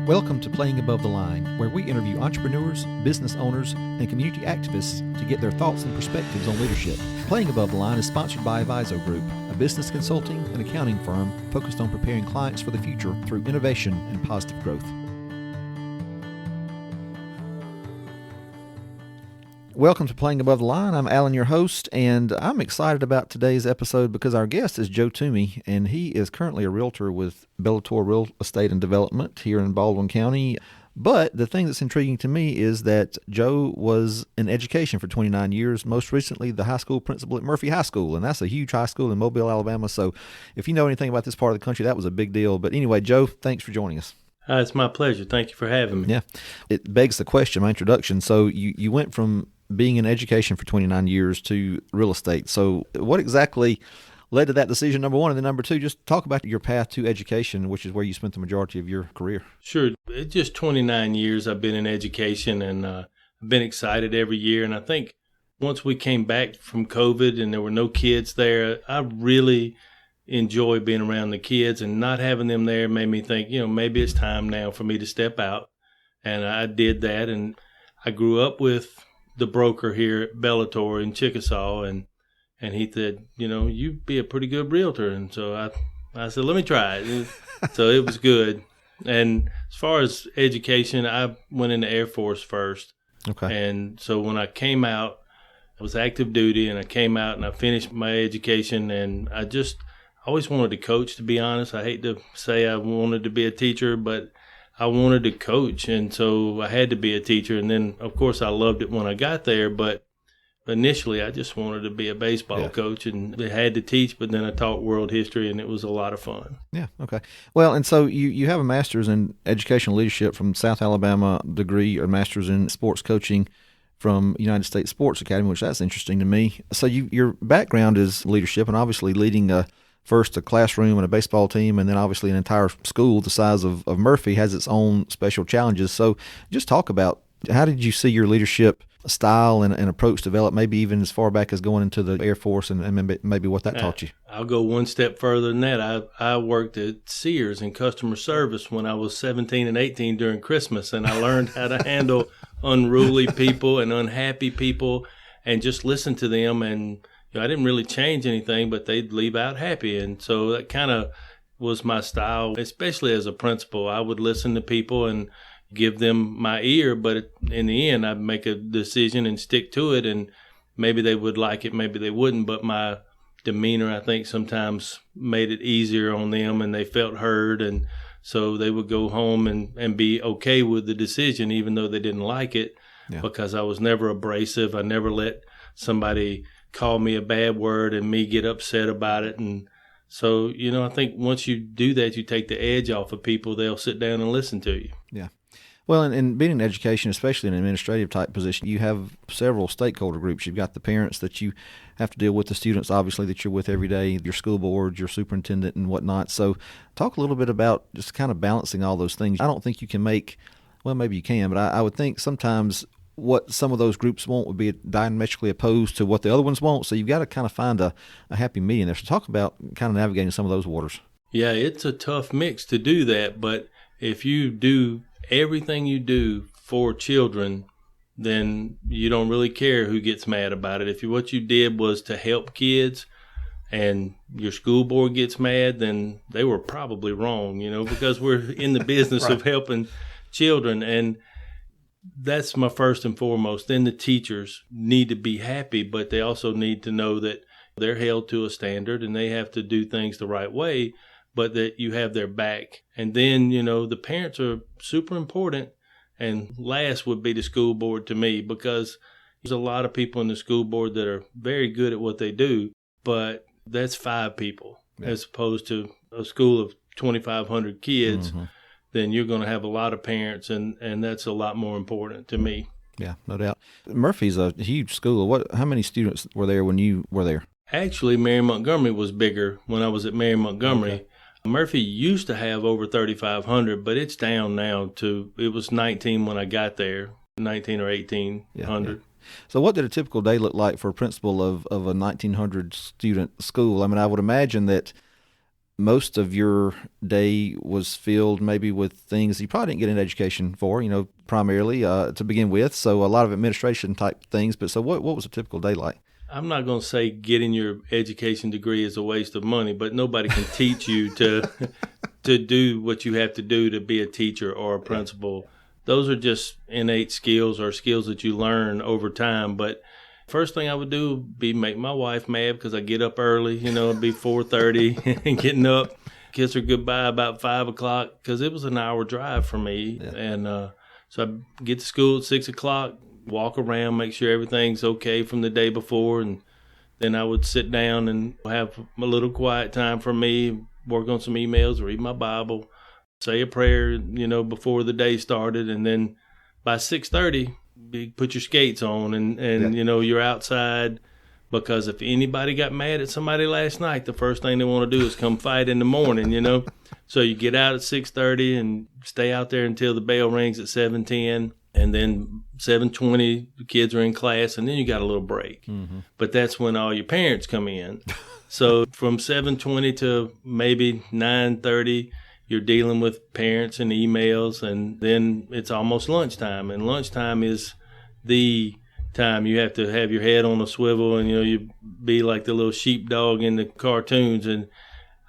Welcome to Playing Above the Line, where we interview entrepreneurs, business owners, and community activists to get their thoughts and perspectives on leadership. Playing Above the Line is sponsored by Aviso Group, a business consulting and accounting firm focused on preparing clients for the future through innovation and positive growth. Welcome to Playing Above the Line. I'm Alan, your host, and I'm excited about today's episode because our guest is Joe Toomey, and he is currently a realtor with Bellator Real Estate and Development here in Baldwin County. But the thing that's intriguing to me is that Joe was in education for 29 years, most recently the high school principal at Murphy High School, and that's a huge high school in Mobile, Alabama. So if you know anything about this part of the country, that was a big deal. But anyway, Joe, thanks for joining us. It's my pleasure. Thank you for having me. Yeah. It begs the question, my introduction. So you went from being in education for 29 years to real estate. So what exactly led to that decision, number one? And then number two, just talk about your path to education, which is where you spent the majority of your career. Sure. It's just 29 years I've been in education, and I've been excited every year. And I think once we came back from COVID and there were no kids there, I really enjoy being around the kids, and not having them there made me think, maybe it's time now for me to step out. And I did that. And I grew up with the broker here at Bellator in Chickasaw, and he said, you'd be a pretty good realtor. And so I said, let me try it. So it was good. And as far as education, I went in the Air Force first. Okay. And so when I came out, I was active duty, and I came out and I finished my education, and I always wanted to coach, to be honest. I hate to say I wanted to be a teacher, but I wanted to coach, and so I had to be a teacher. And then, of course, I loved it when I got there, but initially I just wanted to be a baseball coach, and I had to teach, but then I taught world history, and it was a lot of fun. Yeah, okay. Well, and so you have a master's in educational leadership from South Alabama degree, or master's in sports coaching from United States Sports Academy, which that's interesting to me. So your background is leadership, and obviously leading first a classroom and a baseball team, and then obviously an entire school the size of Murphy has its own special challenges. So just talk about, how did you see your leadership style and approach develop, maybe even as far back as going into the Air Force, and maybe what that taught you? I'll go one step further than that. I worked at Sears in customer service when I was 17 and 18 during Christmas, and I learned how to handle unruly people and unhappy people and just listen to them. And I didn't really change anything, but they'd leave out happy. And so that kind of was my style, especially as a principal. I would listen to people and give them my ear, but in the end, I'd make a decision and stick to it. And maybe they would like it, maybe they wouldn't. But my demeanor, I think, sometimes made it easier on them, and they felt heard. And so they would go home and be okay with the decision, even though they didn't like it, because I was never abrasive. I never let somebody call me a bad word and me get upset about it. And so, I think once you do that, you take the edge off of people. They'll sit down and listen to you. Yeah. Well, and being in education, especially in an administrative type position, you have several stakeholder groups. You've got the parents that you have to deal with, the students, obviously, that you're with every day, your school board, your superintendent, and whatnot. So talk a little bit about just kind of balancing all those things. I don't think you can maybe you can, but I would think sometimes what some of those groups want would be diametrically opposed to what the other ones want. So you've got to kind of find a happy medium there. So talk about kind of navigating some of those waters. Yeah, it's a tough mix to do that. But if you do everything you do for children, then you don't really care who gets mad about it. If what you did was to help kids and your school board gets mad, then they were probably wrong, because we're in the business right. of helping children. And that's my first and foremost. Then the teachers need to be happy, but they also need to know that they're held to a standard and they have to do things the right way, but that you have their back. And then, the parents are super important. And last would be the school board to me, because there's a lot of people in the school board that are very good at what they do, but that's 5 people as opposed to a school of 2,500 kids. Mm-hmm. Then you're going to have a lot of parents, and that's a lot more important to me. Yeah, no doubt. Murphy's a huge school. How many students were there when you were there? Actually, Mary Montgomery was bigger when I was at Mary Montgomery. Okay. Murphy used to have over 3,500, but it's down now it was 19 when I got there, 19 or 1,800. Yeah. So what did a typical day look like for a principal of a 1,900 student school? I mean, I would imagine that most of your day was filled maybe with things you probably didn't get an education for, primarily to begin with. So a lot of administration type things. But so what was a typical day like? I'm not going to say getting your education degree is a waste of money, but nobody can teach you to do what you have to do to be a teacher or a principal. Those are just innate skills or skills that you learn over time. But first thing I would do would be make my wife mad because I get up early, it'd be 4:30 and getting up, kiss her goodbye about 5 o'clock because it was an hour drive for me. Yeah. And so I get to school at 6 o'clock, walk around, make sure everything's okay from the day before. And then I would sit down and have a little quiet time for me, work on some emails, read my Bible, say a prayer, before the day started. And then by 6:30, you put your skates on and you're outside, because if anybody got mad at somebody last night, the first thing they want to do is come fight in the morning, So you get out at 6:30 and stay out there until the bell rings at 7:10. And then 7:20, the kids are in class, and then you got a little break. Mm-hmm. But that's when all your parents come in. So from 7:20 to maybe 9:30, you're dealing with parents and emails, and then it's almost lunchtime. And lunchtime is the time you have to have your head on a swivel, and you be like the little sheepdog in the cartoons. And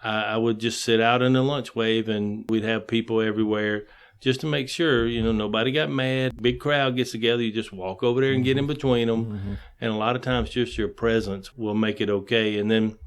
I would just sit out in the lunch wave, and we'd have people everywhere, just to make sure, nobody got mad. Big crowd gets together, you just walk over there and get in between them. Mm-hmm. And a lot of times just your presence will make it okay. And then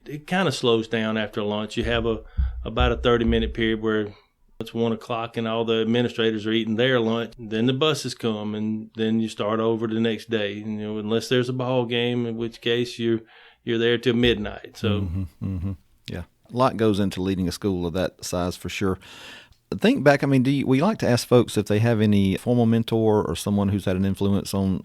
it kind of slows down after lunch. You have about a 30-minute period where it's 1 o'clock and all the administrators are eating their lunch. Then the buses come, and then you start over the next day. Unless there's a ball game, in which case you're there till midnight. So, yeah, a lot goes into leading a school of that size for sure. Think back, we like to ask folks if they have any formal mentor or someone who's had an influence on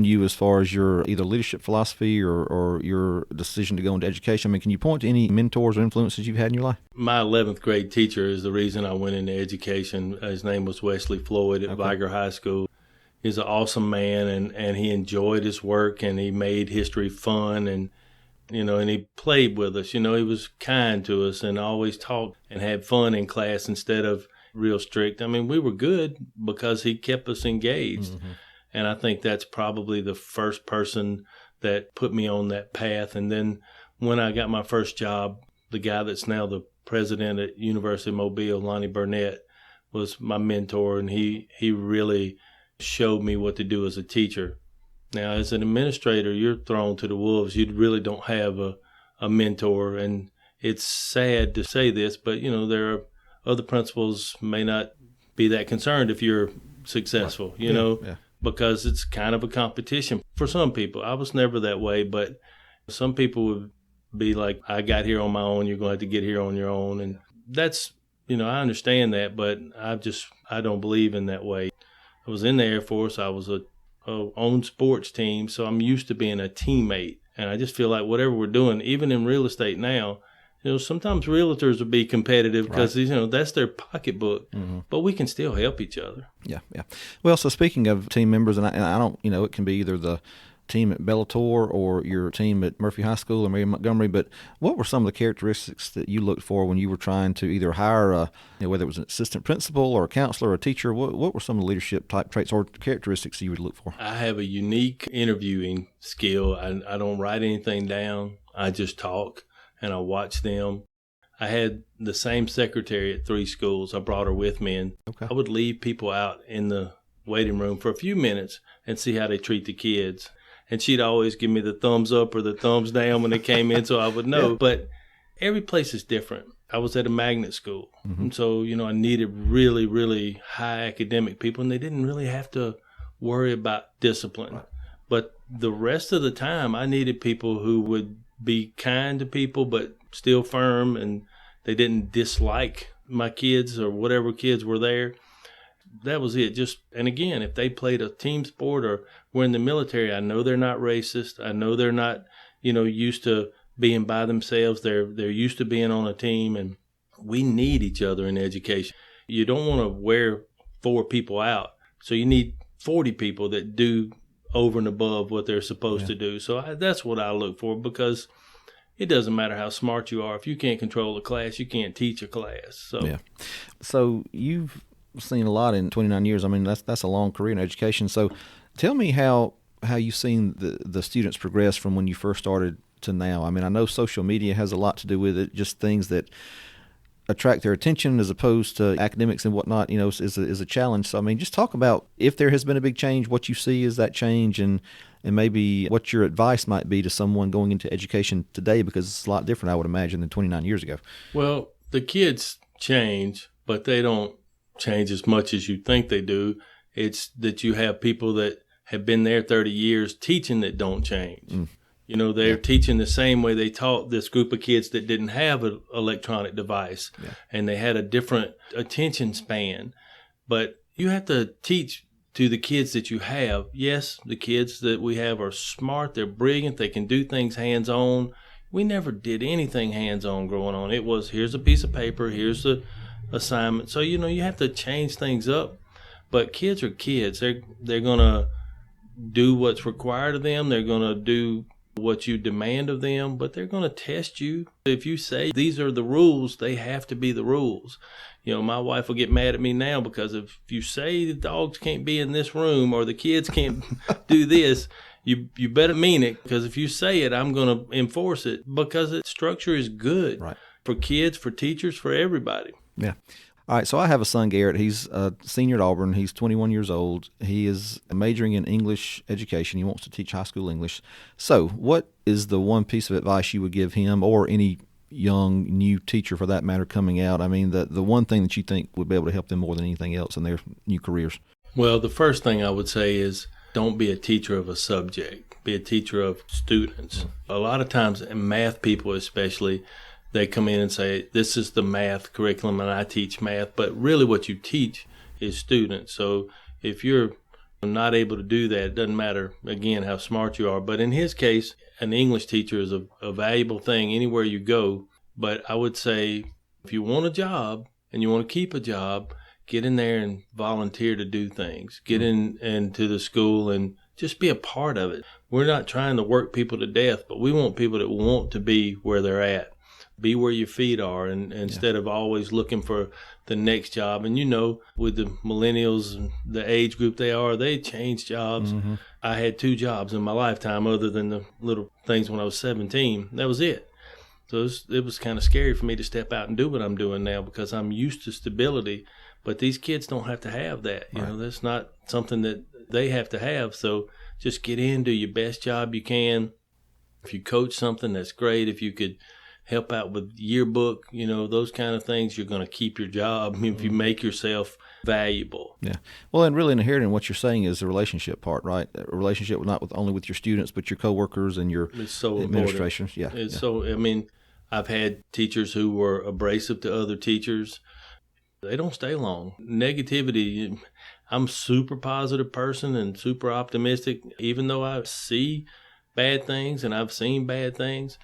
you as far as your either leadership philosophy or your decision to go into education. Can you point to any mentors or influences you've had in your life? My 11th grade teacher is the reason I went into education. His name was Wesley Floyd at Viger High School. He's an awesome man, and he enjoyed his work, and he made history fun, and he played with us. He was kind to us and always talked and had fun in class instead of real strict. We were good because he kept us engaged. Mm-hmm. And I think that's probably the first person that put me on that path. And then when I got my first job, the guy that's now the president at University of Mobile, Lonnie Burnett, was my mentor, and he really showed me what to do as a teacher. Now, as an administrator, you're thrown to the wolves. You really don't have a mentor, and it's sad to say this, but, there are other principals may not be that concerned if you're successful, because it's kind of a competition for some people. I was never that way, but some people would be like, I got here on my own, you're going to have to get here on your own. And that's, I understand that, but I don't believe in that way. I was in the Air Force. I was a own sports team, so I'm used to being a teammate. And I just feel like whatever we're doing, even in real estate now, sometimes realtors will be competitive because, that's their pocketbook, but we can still help each other. Yeah. Well, so speaking of team members, and I don't, it can be either the team at Bellator or your team at Murphy High School or Mary Montgomery, but what were some of the characteristics that you looked for when you were trying to either hire whether it was an assistant principal or a counselor or a teacher? What were some of the leadership type traits or characteristics you would look for? I have a unique interviewing skill. I don't write anything down. I just talk and I watch them. I had the same secretary at 3 schools. I brought her with me, and I would leave people out in the waiting room for a few minutes and see how they treat the kids. And she'd always give me the thumbs up or the thumbs down when they came in, so I would know. But every place is different. I was at a magnet school, and so, I needed really, really high academic people, and they didn't really have to worry about discipline. Right. But the rest of the time, I needed people who would be kind to people but still firm, and they didn't dislike my kids or whatever kids were there. That was it. And again, if they played a team sport or were in the military, I know they're not racist. I know they're not, used to being by themselves. They're used to being on a team, and we need each other in education. You don't want to wear 4 people out. So you need 40 people that do over and above what they're supposed to do. So that's what I look for, because, it doesn't matter how smart you are. If you can't control a class, you can't teach a class. So, yeah. So you've seen a lot in 29 years. I mean, that's a long career in education. So tell me how you've seen the students progress from when you first started to now. I mean, I know social media has a lot to do with it, just things that attract their attention as opposed to academics and whatnot, is a challenge. So, I mean, just talk about if there has been a big change, what you see is that change, and maybe what your advice might be to someone going into education today, because it's a lot different, I would imagine, than 29 years ago. Well, the kids change, but they don't change as much as you think they do. It's that you have people that have been there 30 years teaching that don't change. They're teaching the same way they taught this group of kids that didn't have an electronic device, and they had a different attention span. But you have to teach to the kids that you have. Yes, the kids that we have are smart, they're brilliant, they can do things hands-on. We never did anything hands-on growing on. It was, here's a piece of paper, here's the assignment. So, you have to change things up. But kids are kids. They're going to do what's required of them. They're going to do what you demand of them, but they're going to test you. If you say these are the rules, they have to be the rules. My wife will get mad at me now because if you say the dogs can't be in this room or the kids can't do this, you better mean it, because if you say it, I'm going to enforce it, because its structure is good for kids, for teachers, for everybody. Yeah. All right, so I have a son, Garrett. He's a senior at Auburn. He's 21 years old. He is majoring in English education. He wants to teach high school English. So what is the one piece of advice you would give him, or any young, new teacher for that matter coming out? I mean, the one thing that you think would be able to help them more than anything else in their new careers? Well, the first thing I would say is don't be a teacher of a subject. Be a teacher of students. A lot of times, in math people especially, they come in and say, this is the math curriculum and I teach math, but really what you teach is students. So if you're not able to do that, it doesn't matter, again, how smart you are. But in his case, an English teacher is a valuable thing anywhere you go. But I would say if you want a job and you want to keep a job, get in there and volunteer to do things. Get into the school and just be a part of it. We're not trying to work people to death, but we want people that want to be where they're at. Be where your feet are, and instead of always looking for the next job. And with the millennials and the age group they change jobs. I had 2 jobs in my lifetime other than the little things when I was 17. That was it. So it was kind of scary for me to step out and do what I'm doing now, because I'm used to stability. But these kids don't have to have that. That's not something that they have to have. So just get in, do your best job you can. If you coach something, that's great. If you could help out with yearbook, those kind of things, you're going to keep your job if you make yourself valuable. Yeah. Well, and really inherent in what you're saying is the relationship part, right? A relationship not only with your students, but your coworkers and your administration. Yeah. So, I've had teachers who were abrasive to other teachers. They don't stay long. Negativity, I'm a super positive person and super optimistic, even though I see bad things and I've seen bad things.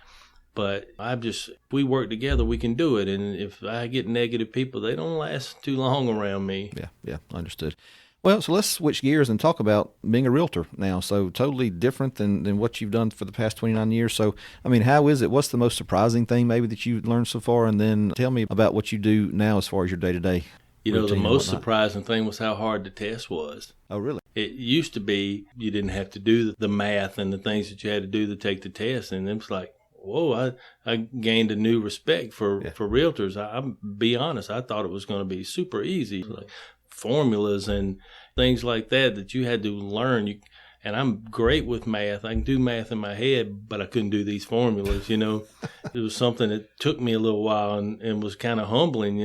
But if we work together, we can do it. And if I get negative people, they don't last too long around me. Yeah, understood. Well, so let's switch gears and talk about being a realtor now. So totally different than what you've done for the past 29 years. So, how is it? What's the most surprising thing maybe that you've learned so far? And then tell me about what you do now as far as your day-to-day routine. The most surprising thing was how hard the test was. Oh, really? It used to be you didn't have to do the math and the things that you had to do to take the test. And it was like, whoa, I gained a new respect for realtors. I'll be honest, I thought it was going to be super easy, like formulas and things like that you had to learn. And I'm great with math. I can do math in my head, but I couldn't do these formulas, It was something that took me a little while and was kind of humbling,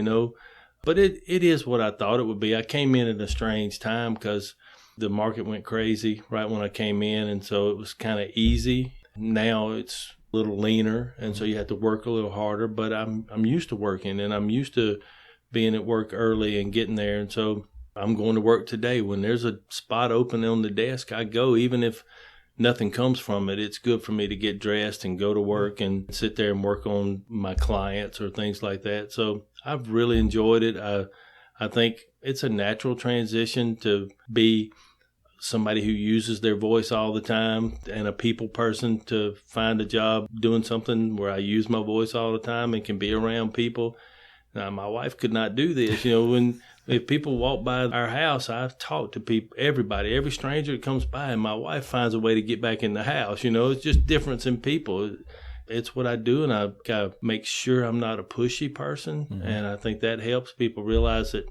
But it is what I thought it would be. I came in at a strange time because the market went crazy right when I came in, and so it was kind of easy. Now it's a little leaner, and so you have to work a little harder, but I'm used to working, and I'm used to being at work early and getting there. And so I'm going to work today. When there's a spot open on the desk, I go. Even if nothing comes from it, it's good for me to get dressed and go to work and sit there and work on my clients or things like that. So I've really enjoyed it. I think it's a natural transition to be somebody who uses their voice all the time and a people person to find a job doing something where I use my voice all the time and can be around people. Now, my wife could not do this. If people walk by our house, I talk to people, everybody, every stranger that comes by, and my wife finds a way to get back in the house. It's just difference in people. It's what I do, and I gotta make sure I'm not a pushy person. Mm-hmm. And I think that helps people realize that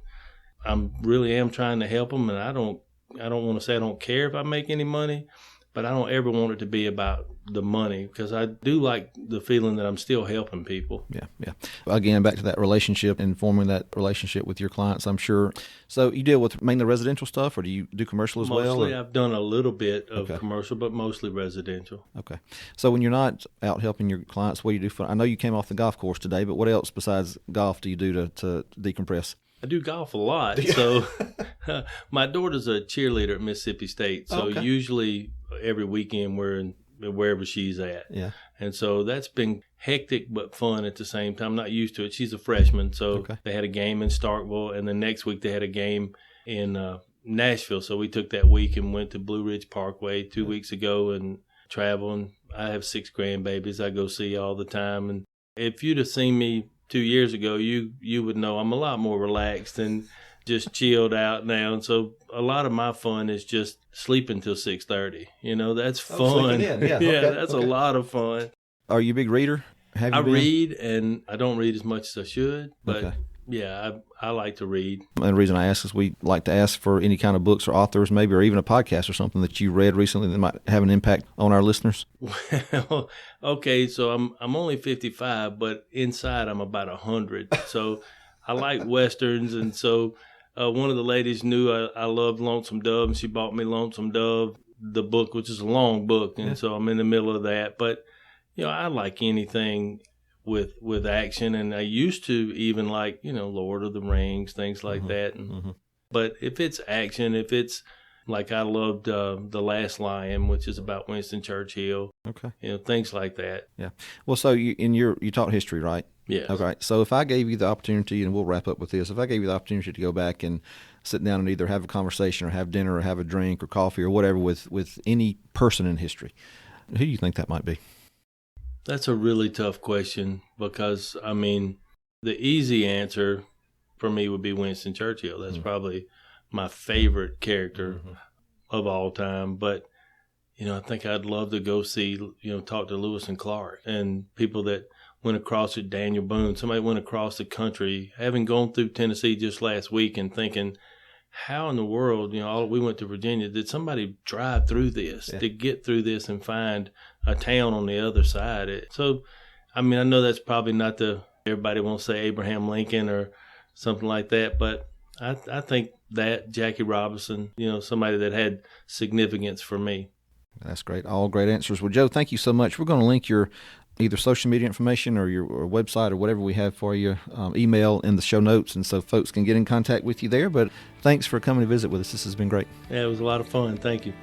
I really am trying to help them, and I don't want to say I don't care if I make any money, but I don't ever want it to be about the money, because I do like the feeling that I'm still helping people. Yeah. Again, back to that relationship and forming that relationship with your clients, I'm sure. So you deal with mainly residential stuff, or do you do commercial as well? Mostly, I've done a little bit of commercial, but mostly residential. Okay. So when you're not out helping your clients, what do you do I know you came off the golf course today, but what else besides golf do you do to decompress? I do golf a lot. So my daughter's a cheerleader at Mississippi State. So usually every weekend we're in wherever she's at. Yeah. And so that's been hectic but fun at the same time. I'm not used to it. She's a freshman. So they had a game in Starkville, and then next week they had a game in Nashville. So we took that week and went to Blue Ridge Parkway 2 weeks ago and traveling. I have 6 grandbabies I go see all the time. And if you'd have seen me 2 years ago, you would know I'm a lot more relaxed and just chilled out now. And so a lot of my fun is just sleeping till 6:30. That's fun. That's a lot of fun. Are you a big reader? I read, and I don't read as much as I should, but I like to read. And the reason I ask is we like to ask for any kind of books or authors, maybe, or even a podcast or something that you read recently that might have an impact on our listeners. Well, okay, so I'm only 55, but inside I'm about 100. So I like Westerns, and so one of the ladies knew I loved Lonesome Dove, and she bought me Lonesome Dove, the book, which is a long book, and so I'm in the middle of that. But, I like anything with action, and I used to even like, Lord of the Rings, things like that. But if it's action, if it's like I loved The Last Lion, which is about Winston Churchill, things like that. Yeah. Well, so you taught history, right? Yeah. Okay. So if I gave you the opportunity, and we'll wrap up with this, if I gave you the opportunity to go back and sit down and either have a conversation or have dinner or have a drink or coffee or whatever with any person in history, who do you think that might be? That's a really tough question, because, the easy answer for me would be Winston Churchill. That's probably my favorite character of all time. But, I think I'd love to go see, talk to Lewis and Clark and people that went across it, Daniel Boone. Somebody went across the country, having gone through Tennessee just last week and thinking, how in the world, we went to Virginia, did somebody drive through this to get through this and find a town on the other side? So, I know that's probably not everybody won't say Abraham Lincoln or something like that, but I think that Jackie Robinson, somebody that had significance for me. That's great. All great answers. Well, Joe, thank you so much. We're going to link your either social media information or your website or whatever we have for you, email in the show notes, and so folks can get in contact with you there. But thanks for coming to visit with us. This has been great. Yeah, it was a lot of fun. Thank you.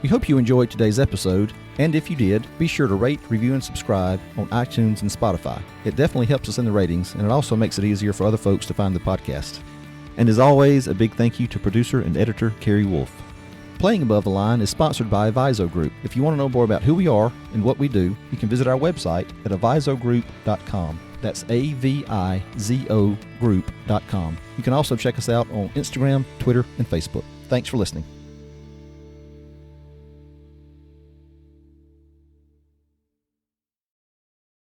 We hope you enjoyed today's episode, and if you did, be sure to rate, review, and subscribe on iTunes and Spotify. It definitely helps us in the ratings, and it also makes it easier for other folks to find the podcast. And as always, a big thank you to producer and editor Carrie Wolf. Playing Above the Line is sponsored by Aviso Group. If you want to know more about who we are and what we do, you can visit our website at avisogroup.com. That's AVIZO group.com. You can also check us out on Instagram, Twitter, and Facebook. Thanks for listening.